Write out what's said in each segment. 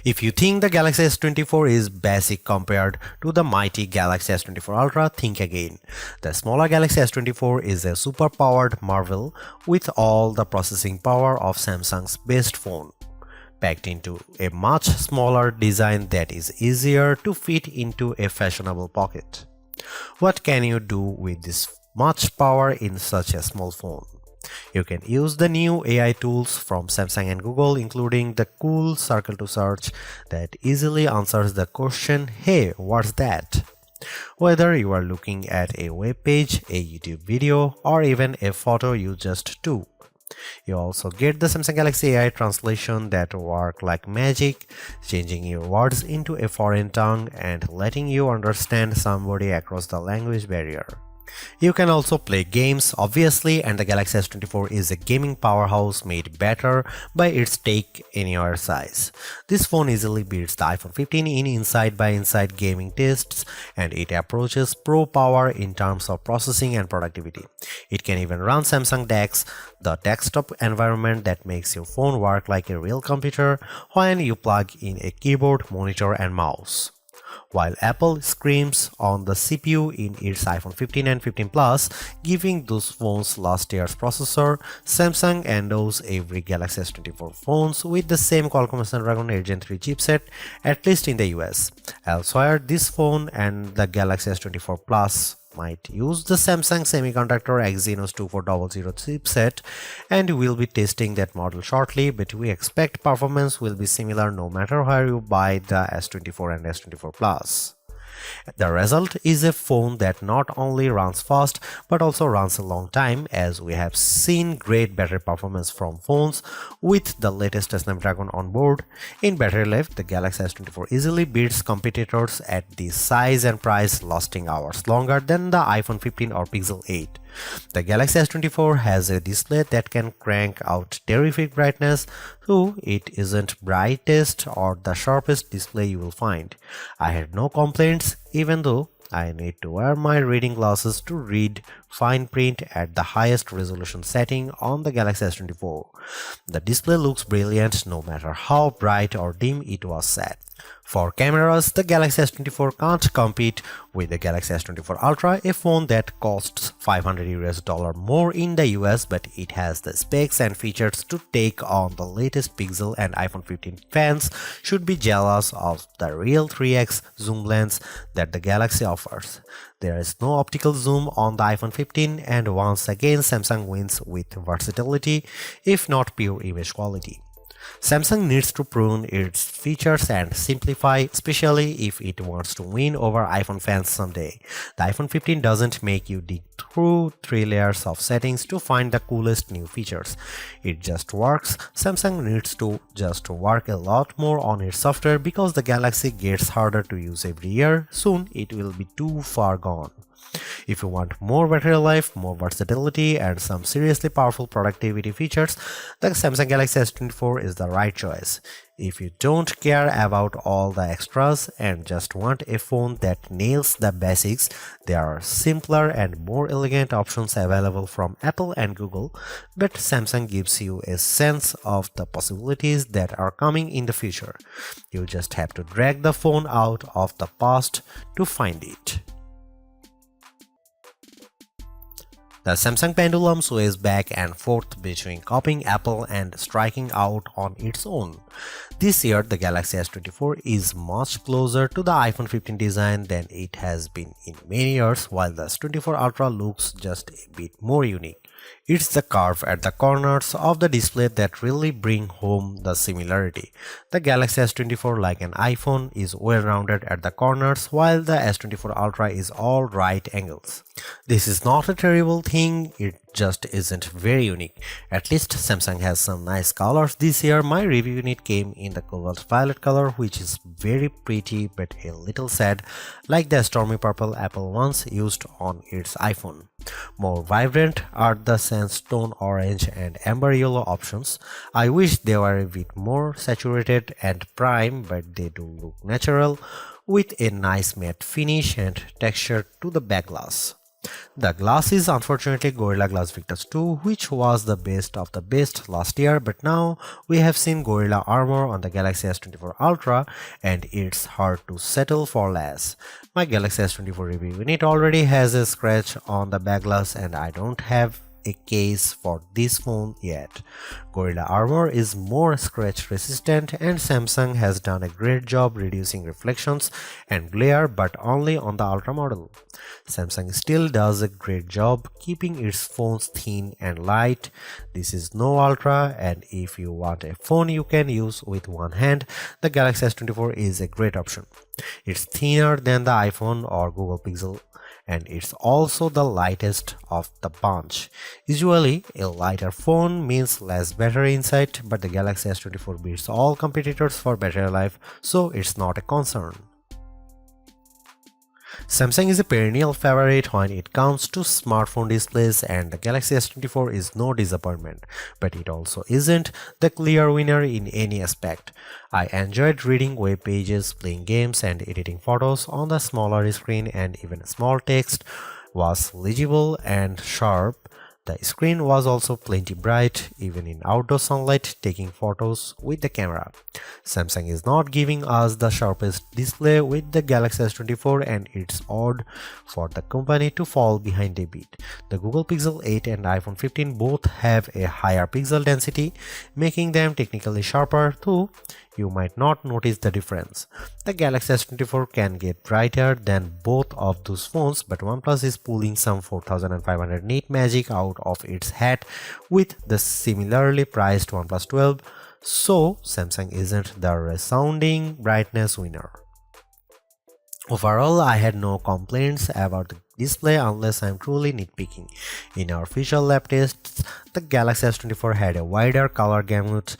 If you think the Galaxy S24 is basic compared to the mighty Galaxy S24 Ultra, think again. The smaller Galaxy S24 is a super-powered marvel with all the processing power of Samsung's best phone, packed into a much smaller design that is easier to fit into a fashionable pocket. What can you do with this much power in such a small phone? You can use the new AI tools from Samsung and Google, including the cool circle to search that easily answers the question, "Hey, what's that?" Whether you are looking at a web page, a YouTube video, or even a photo you just took. You also get the Samsung Galaxy AI translation that work like magic, changing your words into a foreign tongue and letting you understand somebody across the language barrier. You can also play games, obviously, and the Galaxy S24 is a gaming powerhouse made better by its take-anywhere size. This phone easily beats the iPhone 15 in inside-by-inside gaming tests, and it approaches pro power in terms of processing and productivity. It can even run Samsung DeX, the desktop environment that makes your phone work like a real computer when you plug in a keyboard, monitor, and mouse. While Apple screams on the CPU in its iPhone 15 and 15 Plus, giving those phones last year's processor, Samsung endows every Galaxy S24 phones with the same Qualcomm Snapdragon 8 Gen 3 chipset, at least in the US. Elsewhere, this phone and the Galaxy S24 Plus might use the Samsung Semiconductor Exynos 2400 chipset, and we'll be testing that model shortly, but we expect performance will be similar no matter where you buy the S24 and S24 Plus. The result is a phone that not only runs fast but also runs a long time, as we have seen great battery performance from phones with the latest Snapdragon on board. In battery life, the Galaxy S24 easily beats competitors at this size and price, lasting hours longer than the iPhone 15 or Pixel 8. The Galaxy S24 has a display that can crank out terrific brightness, though it isn't brightest or the sharpest display you will find. I had no complaints, even though I need to wear my reading glasses to read fine print at the highest resolution setting on the Galaxy S24. The display looks brilliant no matter how bright or dim it was set. For cameras, the Galaxy S24 can't compete with the Galaxy S24 Ultra, a phone that costs $500 more in the US, but it has the specs and features to take on the latest Pixel, and iPhone 15 fans should be jealous of the real 3x zoom lens that the Galaxy offers. There is no optical zoom on the iPhone 15, and once again Samsung wins with versatility, if not pure image quality. Samsung needs to prune its features and simplify, especially if it wants to win over iPhone fans someday. The iPhone 15 doesn't make you dig through 3 layers of settings to find the coolest new features. It just works. Samsung needs to just work a lot more on its software, because the Galaxy gets harder to use every year. Soon it will be too far gone. If you want more battery life, more versatility, and some seriously powerful productivity features, the Samsung Galaxy S24 is the right choice. If you don't care about all the extras and just want a phone that nails the basics, there are simpler and more elegant options available from Apple and Google, but Samsung gives you a sense of the possibilities that are coming in the future. You just have to drag the phone out of the past to find it. The Samsung pendulum sways back and forth between copying Apple and striking out on its own. This year, the Galaxy S24 is much closer to the iPhone 15 design than it has been in many years, while the S24 Ultra looks just a bit more unique. It's the curve at the corners of the display that really bring home the similarity. The Galaxy S24, like an iPhone, is well-rounded at the corners, while the S24 Ultra is all right angles. This is not a terrible thing, it just isn't very unique. At least Samsung has some nice colors this year. My review unit came in the cobalt violet color, which is very pretty but a little sad, like the stormy purple Apple once used on its iPhone. More vibrant are the sandstone orange and amber yellow options. I wish they were a bit more saturated and prime, but they do look natural with a nice matte finish and texture to the back glass. The glass is unfortunately Gorilla Glass Victus 2, which was the best of the best last year, but now we have seen Gorilla Armor on the Galaxy S24 Ultra and it's hard to settle for less. My Galaxy S24 review unit already has a scratch on the back glass and I don't have a case for this phone yet. Gorilla Armor is more scratch resistant and Samsung has done a great job reducing reflections and glare, but only on the Ultra model. Samsung still does a great job keeping its phones thin and light. This is no Ultra, and if you want a phone you can use with one hand, the Galaxy S24 is a great option. It's thinner than the iPhone or Google Pixel, and it's also the lightest of the bunch. Usually, a lighter phone means less battery inside, but the Galaxy S24 beats all competitors for battery life, so it's not a concern. Samsung is a perennial favorite when it comes to smartphone displays, and the Galaxy S24 is no disappointment, but it also isn't the clear winner in any aspect. I enjoyed reading web pages, playing games, and editing photos on the smaller screen, and even small text was legible and sharp. The screen was also plenty bright, even in outdoor sunlight, taking photos with the camera. Samsung is not giving us the sharpest display with the Galaxy S24, and it's odd for the company to fall behind a bit. The Google Pixel 8 and iPhone 15 both have a higher pixel density, making them technically sharper, though you might not notice the difference. The Galaxy S24 can get brighter than both of those phones, but OnePlus is pulling some 4500 nit magic out of its hat with the similarly priced OnePlus 12, so Samsung isn't the resounding brightness winner. Overall, I had no complaints about the display unless I'm truly nitpicking. In our official lab tests, the Galaxy S24 had a wider color gamut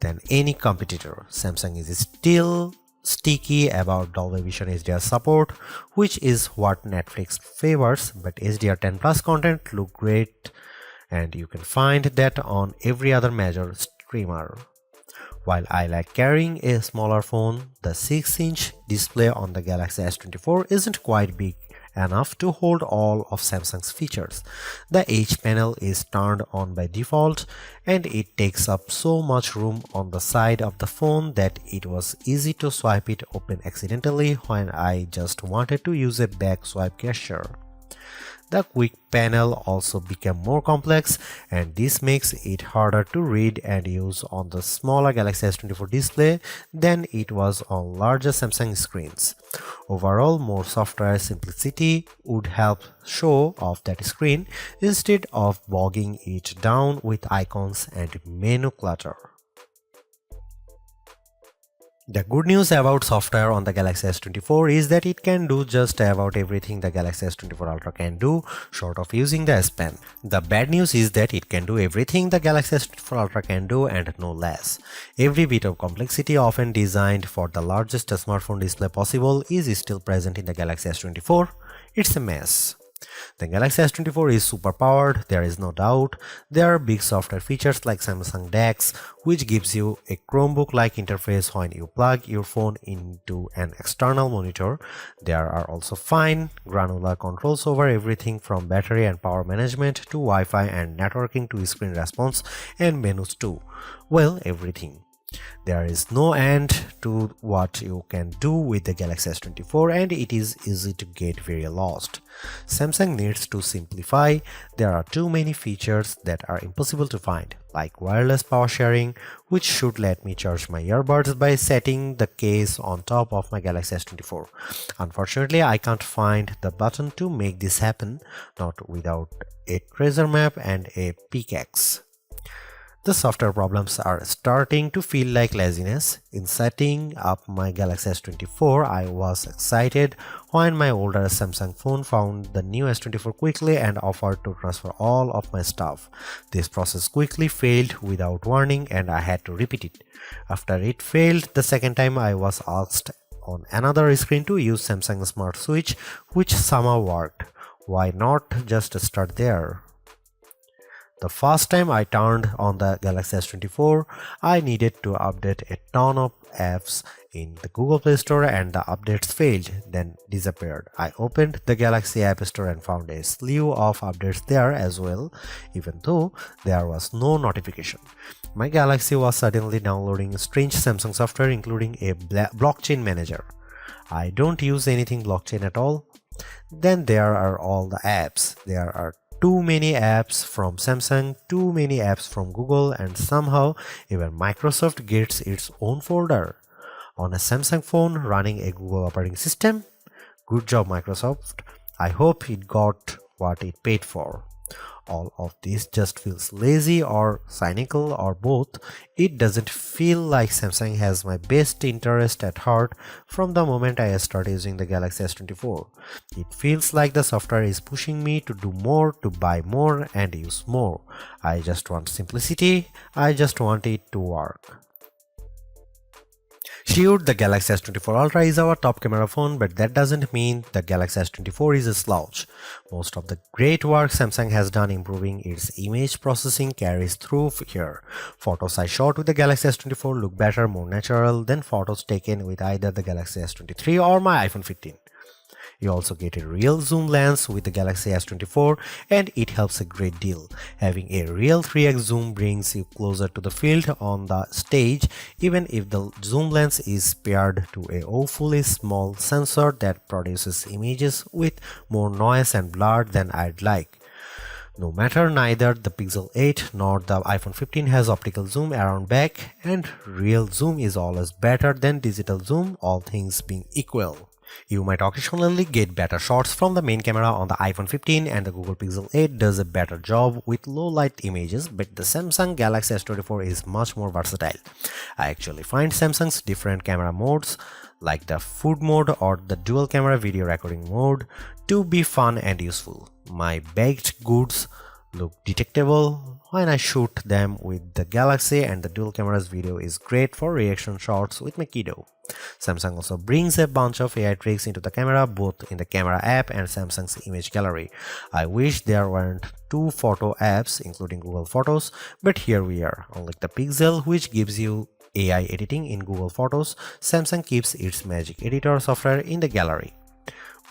than any competitor. Samsung is still sticky about Dolby Vision HDR support, which is what Netflix favors, but HDR10 Plus content look great and you can find that on every other major streamer. While I like carrying a smaller phone, the 6-inch display on the Galaxy S24 isn't quite big enough to hold all of Samsung's features. The H panel is turned on by default and it takes up so much room on the side of the phone that it was easy to swipe it open accidentally when I just wanted to use a back swipe gesture. The quick panel also became more complex, and this makes it harder to read and use on the smaller Galaxy S24 display than it was on larger Samsung screens. Overall, more software simplicity would help show off that screen instead of bogging it down with icons and menu clutter. The good news about software on the Galaxy S24 is that it can do just about everything the Galaxy S24 Ultra can do, short of using the S Pen. The bad news is that it can do everything the Galaxy S24 Ultra can do and no less. Every bit of complexity often designed for the largest smartphone display possible is still present in the Galaxy S24. It's a mess. The Galaxy S24 is super powered, there is no doubt. There are big software features like Samsung DeX, which gives you a Chromebook-like interface when you plug your phone into an external monitor. There are also fine, granular controls over everything from battery and power management to Wi-Fi and networking to screen response and menus too. Well, everything. There is no end to what you can do with the Galaxy S24 and it is easy to get very lost. Samsung needs to simplify. There are too many features that are impossible to find, like wireless power sharing, which should let me charge my earbuds by setting the case on top of my Galaxy S24. Unfortunately, I can't find the button to make this happen, not without a treasure map and a pickaxe. The software problems are starting to feel like laziness. In setting up my Galaxy S24, I was excited when my older Samsung phone found the new S24 quickly and offered to transfer all of my stuff. This process quickly failed without warning and I had to repeat it. After it failed the second time, I was asked on another screen to use Samsung Smart Switch, which somehow worked. Why not just start there? The first time I turned on the Galaxy S24, I needed to update a ton of apps in the Google Play Store and the updates failed, then disappeared. I opened the Galaxy App Store and found a slew of updates there as well, even though there was no notification. My Galaxy was suddenly downloading strange Samsung software, including a blockchain manager. I don't use anything blockchain at all. Then there are all the apps. There are too many apps from Samsung, too many apps from Google, and somehow even Microsoft gets its own folder. On a Samsung phone running a Google operating system? Good job, Microsoft. I hope it got what it paid for. All of this just feels lazy or cynical or both. It doesn't feel like Samsung has my best interest at heart from the moment I started using the Galaxy S24. It feels like the software is pushing me to do more, to buy more and use more. I just want simplicity. I just want it to work. Sure, the Galaxy S24 Ultra is our top camera phone, but that doesn't mean the Galaxy S24 is a slouch. Most of the great work Samsung has done improving its image processing carries through here. Photos I shot with the Galaxy S24 look better, more natural than photos taken with either the Galaxy S23 or my iPhone 15. You also get a real zoom lens with the Galaxy S24 and it helps a great deal. Having a real 3x zoom brings you closer to the field on the stage, even if the zoom lens is paired to a awfully small sensor that produces images with more noise and blur than I'd like. No matter, neither the Pixel 8 nor the iPhone 15 has optical zoom around back, and real zoom is always better than digital zoom, all things being equal. You might occasionally get better shots from the main camera on the iPhone 15 and the Google Pixel 8 does a better job with low light images, but the Samsung Galaxy S24 is much more versatile. I actually find Samsung's different camera modes like the food mode or the dual camera video recording mode to be fun and useful. My baked goods look detectable when I shoot them with the Galaxy, and the dual cameras video is great for reaction shots with my kiddo. Samsung also brings a bunch of AI tricks into the camera, both in the camera app and Samsung's image gallery. I wish there weren't two photo apps including Google Photos, but here we are. Unlike the Pixel, which gives you AI editing in Google Photos, Samsung keeps its Magic Editor software in the gallery.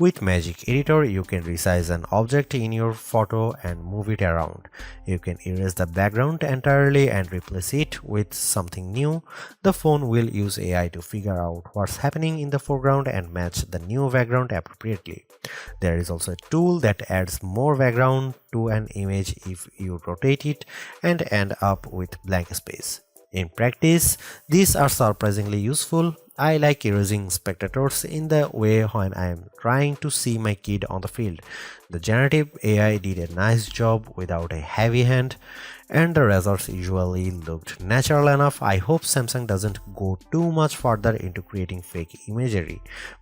With Magic Editor, you can resize an object in your photo and move it around. You can erase the background entirely and replace it with something new. The phone will use AI to figure out what's happening in the foreground and match the new background appropriately. There is also a tool that adds more background to an image if you rotate it and end up with blank space. In practice, these are surprisingly useful. I like erasing spectators in the way when I am trying to see my kid on the field. The generative AI did a nice job without a heavy hand, and the results usually looked natural enough. I hope Samsung doesn't go too much further into creating fake imagery,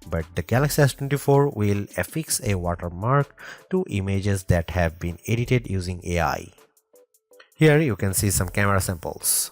but the Galaxy S24 will affix a watermark to images that have been edited using AI. Here you can see some camera samples.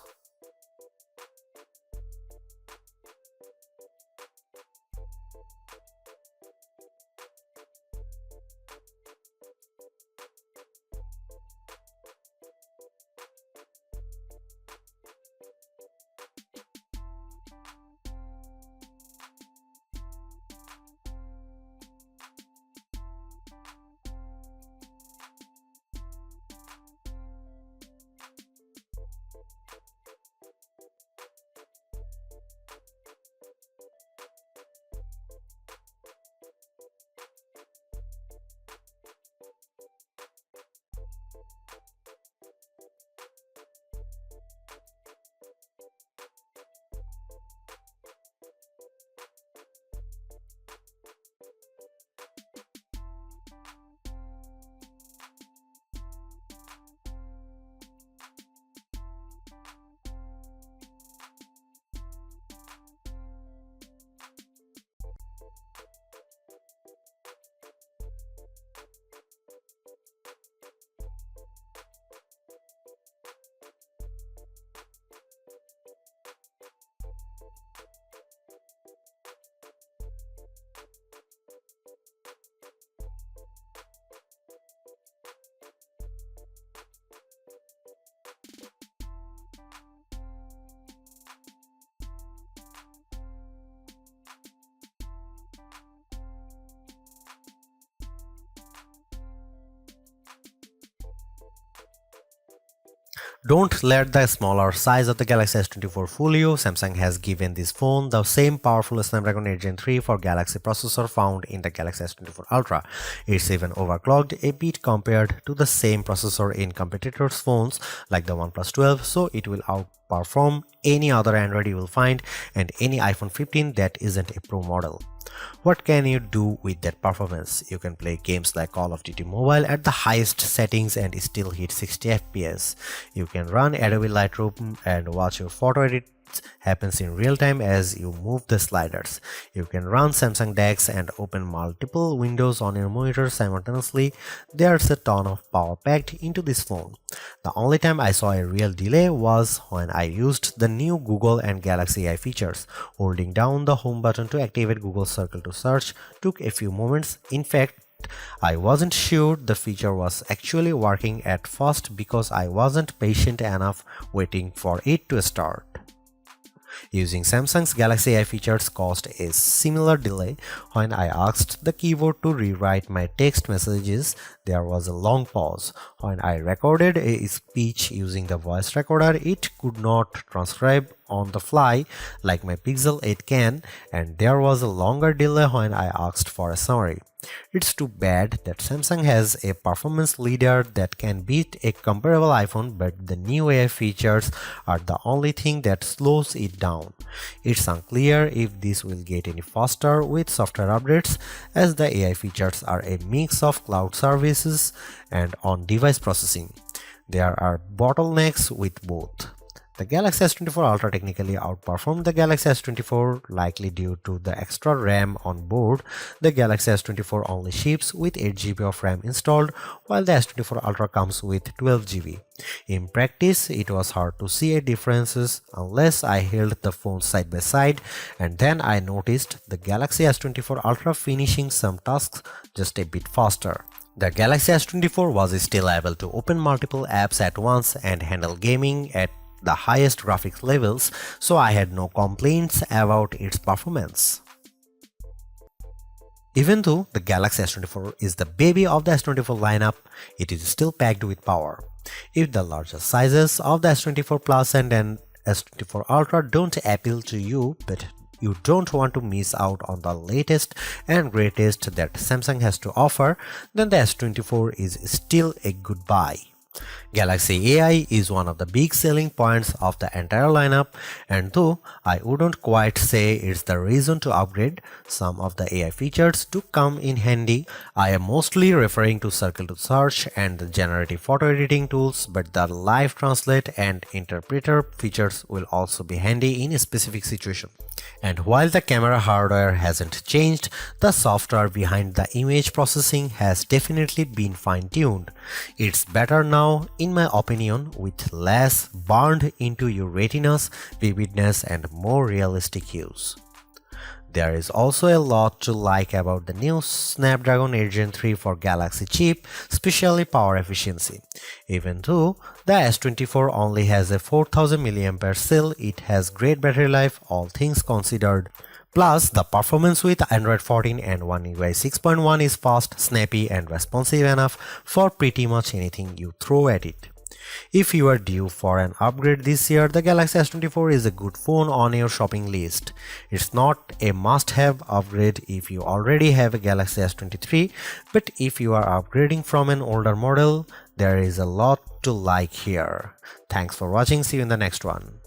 Don't let the smaller size of the Galaxy S24 fool you. Samsung has given this phone the same powerful Snapdragon 8 Gen 3 for Galaxy processor found in the Galaxy S24 Ultra. It's even overclocked a bit compared to the same processor in competitors' phones like the OnePlus 12, so it will outperform any other Android you will find and any iPhone 15 that isn't a Pro model. What can you do with that performance? You can play games like Call of Duty Mobile at the highest settings and still hit 60 FPS. You can run Adobe Lightroom and watch your photo edits happens in real time as you move the sliders. You can run Samsung DeX and open multiple windows on your monitor simultaneously. There's a ton of power packed into this phone. The only time I saw a real delay was when I used the new Google and Galaxy AI features. Holding down the home button to activate Google Circle to search took a few moments. In fact, I wasn't sure the feature was actually working at first because I wasn't patient enough waiting for it to start. Using Samsung's Galaxy AI features caused a similar delay. When I asked the keyboard to rewrite my text messages, there was a long pause. When I recorded a speech using the voice recorder, it could not transcribe on the fly like my Pixel 8 can, and there was a longer delay when I asked for a summary. It's too bad that Samsung has a performance leader that can beat a comparable iPhone, but the new AI features are the only thing that slows it down. It's unclear if this will get any faster with software updates, as the AI features are a mix of cloud services and on-device processing. There are bottlenecks with both. The Galaxy S24 Ultra technically outperformed the Galaxy S24, likely due to the extra RAM on board. The Galaxy S24 only ships with 8GB of RAM installed, while the S24 Ultra comes with 12GB. In practice, it was hard to see a differences unless I held the phones side by side, and then I noticed the Galaxy S24 Ultra finishing some tasks just a bit faster. The Galaxy S24 was still able to open multiple apps at once and handle gaming at the highest graphics levels, so I had no complaints about its performance. Even though the Galaxy S24 is the baby of the S24 lineup, it is still packed with power. If the larger sizes of the S24 Plus and S24 Ultra don't appeal to you, but you don't want to miss out on the latest and greatest that Samsung has to offer, then the S24 is still a good buy. Galaxy AI is one of the big selling points of the entire lineup, and though I wouldn't quite say it's the reason to upgrade, some of the AI features do come in handy. I am mostly referring to Circle to Search and the generative photo editing tools, but the live translate and interpreter features will also be handy in a specific situation. And while the camera hardware hasn't changed, the software behind the image processing has definitely been fine-tuned. It's better now, in my opinion, with less burned into your retinas, vividness, and more realistic hues. There is also a lot to like about the new Snapdragon 8 Gen 3 for Galaxy chip, especially power efficiency. Even though the S24 only has a 4000 mAh cell, it has great battery life, all things considered. Plus, the performance with Android 14 and One UI 6.1 is fast, snappy, and responsive enough for pretty much anything you throw at it. If you are due for an upgrade this year, the Galaxy S24 is a good phone on your shopping list. It's not a must-have upgrade if you already have a Galaxy S23, but if you are upgrading from an older model, there is a lot to like here. Thanks for watching, see you in the next one.